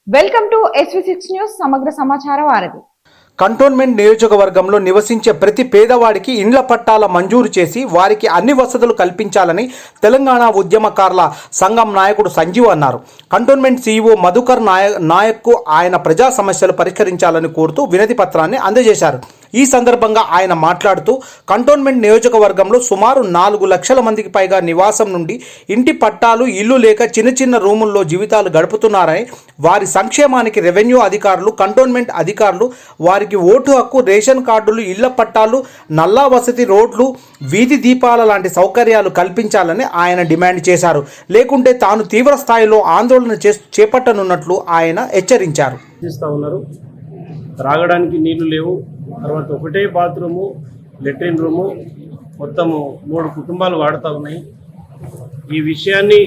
Welcome to SV6 news సమగ్ర సమాచార వారధి. కంటోన్మెంట్ నియోజకవర్గంలో నివసించే ప్రతి పేదవాడికి ఇండ్ల పట్టాల మంజూరు చేసి వారికి అన్ని వసతులు కల్పించాలని తెలంగాణ ఉద్యమకారుల సంఘం నాయకుడు సంజీవ్ అన్నారు. కంటోన్మెంట్ CEO మధుకర్ నాయక్కు ఆయన ప్రజా సమస్యలు పరిష్కరించాలని కోరుతూ వినతి పత్రాన్ని అందజేశారు. ఈ సందర్భంగా ఆయన మాట్లాడుతూ కంటోన్మెంట్ నియోజకవర్గంలో సుమారు 4 లక్షల మందికి పైగా నివాసం నుండి ఇంటి పట్టాలు ఇల్లు లేక చిన్న రూముల్లో జీవితాలు గడుపుతున్నారని, వారి సంక్షేమానికి రెవెన్యూ అధికారులు, కంటోన్మెంట్ అధికారులు వారికి ఓటు హక్కు, రేషన్ కార్డులు, ఇళ్ల పట్టాలు, నల్లా వసతి, రోడ్లు, వీధి దీపాల లాంటి సౌకర్యాలు కల్పించాలని ఆయన డిమాండ్ చేశారు. లేకుంటే తాను తీవ్ర స్థాయిలో ఆందోళన చేపట్టనున్నట్లు ఆయన హెచ్చరించారు. త్రాగడానికి నీళ్లు లేవు, తర్వాత ఒకటే బాత్రూము, లెట్రిన్ రూము, మొత్తము 3 కుటుంబాలు వాడుతూ ఉన్నాయి. ఈ విషయాన్ని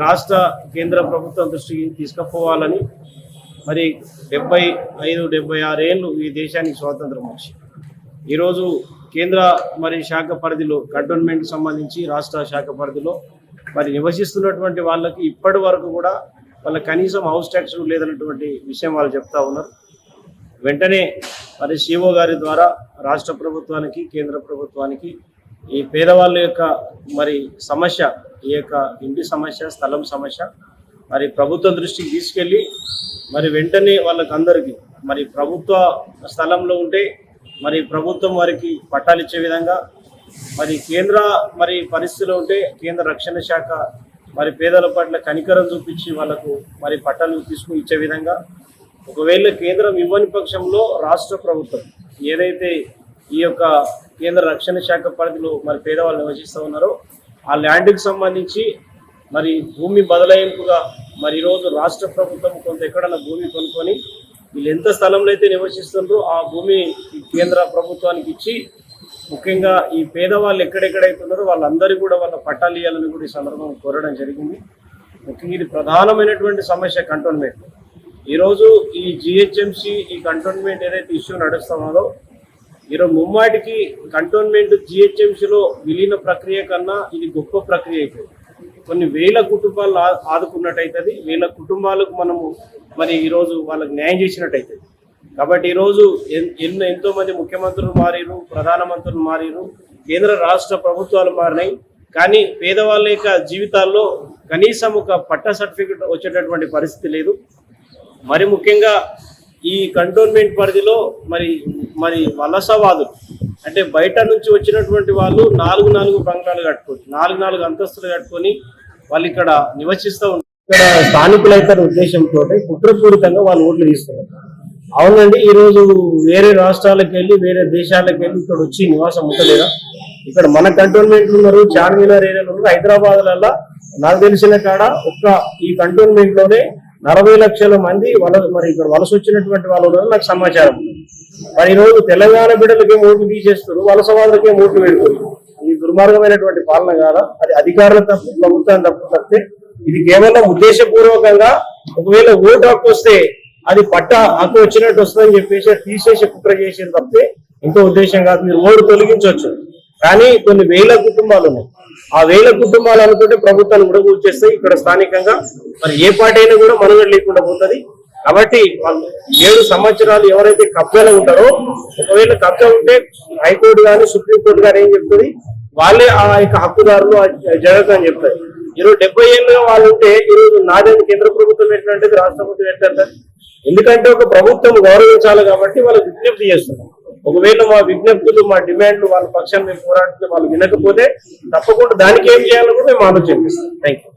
రాష్ట్ర కేంద్ర ప్రభుత్వం దృష్టికి తీసుకుపోవాలని, మరి 75-76 ఏళ్ళు ఈ దేశానికి స్వాతంత్రం వచ్చి ఈరోజు కేంద్ర శాఖ పరిధిలో కంటోన్మెంట్కి సంబంధించి రాష్ట్ర శాఖ పరిధిలో నివసిస్తున్నటువంటి వాళ్ళకి ఇప్పటి వరకు కూడా వాళ్ళ కనీసం హౌస్ ట్యాక్స్ లేదన్నటువంటి విషయం వాళ్ళు చెప్తా ఉన్నారు. వెంటనే CEO గారి ద్వారా రాష్ట్ర ప్రభుత్వానికి, కేంద్ర ప్రభుత్వానికి ఈ పేదవాళ్ళ యొక్క సమస్య, ఈ యొక్క ఇంటి సమస్య, స్థలం సమస్య ప్రభుత్వం దృష్టికి తీసుకెళ్ళి వెంటనే వాళ్ళకందరికీ ప్రభుత్వ స్థలంలో ఉంటే ప్రభుత్వం వారికి పట్టాలు ఇచ్చే విధంగా, కేంద్ర పరిస్థితిలో ఉంటే కేంద్ర రక్షణ శాఖ పేదల పట్ల కనికరం చూపించి వాళ్ళకు పట్టాలు తీసుకుని ఇచ్చే విధంగా, ఒకవేళ కేంద్రం ఇవ్వని పక్షంలో రాష్ట్ర ప్రభుత్వం ఏదైతే ఈ యొక్క కేంద్ర రక్షణ శాఖ పరిధిలో పేదవాళ్ళు నివసిస్తూ ఉన్నారో ఆ ల్యాండ్కి సంబంధించి భూమి బదలాయింపుగా ఈరోజు రాష్ట్ర ప్రభుత్వం కొంత ఎక్కడన్నా భూమి కొనుక్కొని వీళ్ళు ఎంత స్థలంలో అయితే నివసిస్తున్నారో ఆ భూమి కేంద్ర ప్రభుత్వానికి ఇచ్చి, ముఖ్యంగా ఈ పేదవాళ్ళు ఎక్కడెక్కడైతే ఉన్నారో వాళ్ళందరికీ కూడా వాళ్ళ పట్టాలు ఇవ్వాలని కూడా ఈ సందర్భంగా కోరడం జరిగింది. ముఖ్యంగా ఇది ప్రధానమైనటువంటి సమస్య కంటోన్మెంట్. ఈరోజు ఈ GHMC ఈ కంటోన్మెంట్ ఏదైతే ఇష్యూ నడుస్తున్నదో ఈరోజు ముమ్మాటికి కంటోన్మెంట్ GHMCలో విలీన ప్రక్రియ కన్నా ఇది గొప్ప ప్రక్రియ అవుతుంది. కొన్ని వేల కుటుంబాలు ఆదుకున్నట్టయితుంది, వేల కుటుంబాలకు మనము ఈరోజు వాళ్ళకి న్యాయం చేసినట్టయితుంది. కాబట్టి ఈరోజు ఎంతోమంది ముఖ్యమంత్రులు మారిరు, ప్రధానమంత్రులు మారిరు, కేంద్ర రాష్ట్ర ప్రభుత్వాలు మారినాయి, కానీ పేదవాళ్ళ యొక్క జీవితాల్లో కనీసం ఒక పట్టా సర్టిఫికెట్ వచ్చేటటువంటి పరిస్థితి లేదు. ముఖ్యంగా ఈ కంటోన్మెంట్ పరిధిలో వలసవాదులు అంటే బయట నుంచి వచ్చినటువంటి వాళ్ళు 4 బంగ్లాలు కట్టుకొని 4 అంతస్తులు కట్టుకొని వాళ్ళు ఇక్కడ నివసిస్తూ ఉంటారు. ఇక్కడ స్థానికులైతే ఉద్దేశంతో కుట్రపూరితంగా వాళ్ళు ఓట్లు తీస్తున్నారు. అవునండి, ఈరోజు వేరే రాష్ట్రాలకు వెళ్ళి వేరే దేశాలకు వెళ్ళి ఇక్కడ వచ్చి నివాసం ఉండలేదా? ఇక్కడ మన కంటోన్మెంట్లు ఉన్నారు, చార్మినార్ ఏరియాలో ఉన్నారు, హైదరాబాద్లలో నాకు తెలిసిన కాడ ఒక్క ఈ కంటోన్మెంట్ లోనే 40 లక్షల మంది ఇక్కడ వలస వచ్చినటువంటి వాళ్ళు ఉన్నారు నాకు సమాచారం. ఈరోజు తెలంగాణ బిడ్డలకే ఓట్లు తీసేస్తారు, వలసవాదులకే ఓట్లు పెడుతున్నారు. ఇది దుర్మార్గమైనటువంటి పాలన కాదా? అది అధికారుల తప్పు, ప్రభుత్వం తప్పితే ఇది కేవలం ఉద్దేశపూర్వకంగా ఒకవేళ ఓటు హక్కు వస్తే అది పట్ట హక్కు వచ్చినట్టు వస్తుందని చెప్పేసి తీసేసి కుట్ర చేసిన తప్పితే ఇంకో ఉద్దేశం కాదు. మీరు ఓటు తొలగించవచ్చు, కానీ కొన్ని వేల కుటుంబాలు ఉన్నాయి. ఆ వేల కుటుంబాలు అనుకుంటే ప్రభుత్వాలు కూడా కూర్చేస్తాయి. ఇక్కడ స్థానికంగా ఏ పార్టీ అయినా కూడా మనుగడ లేకుండా పోతుంది. కాబట్టి వాళ్ళు 7 సంవత్సరాలు ఎవరైతే కబ్జాలో ఉంటారో, ఒకవేళ కబ్జా ఉంటే హైకోర్టు కానీ సుప్రీంకోర్టు కానీ ఏం చెప్తుంది, వాళ్ళే ఆ యొక్క హక్కుదారులు జరగదు అని చెప్తారు. ఈరోజు 70 ఏళ్ళుగా వాళ్ళు ఉంటే ఈరోజు నాదేది కేంద్ర ప్రభుత్వం ఎట్లంటే రాష్ట్ర ప్రభుత్వం ఎట్లంటారు? ఎందుకంటే ఒక ప్రభుత్వం గౌరవించాలి కాబట్టి వాళ్ళు విజ్ఞప్తి చేస్తున్నారు. ఒకవేళ మా విజ్ఞప్తులు, మా డిమాండ్లు వాళ్ళ పక్షాన్ని మేము పోరాడితే వాళ్ళు వినకపోతే తప్పకుండా దానికి ఏం చేయాలో కూడా మేము ఆలోచన చేస్తాం. Thank you.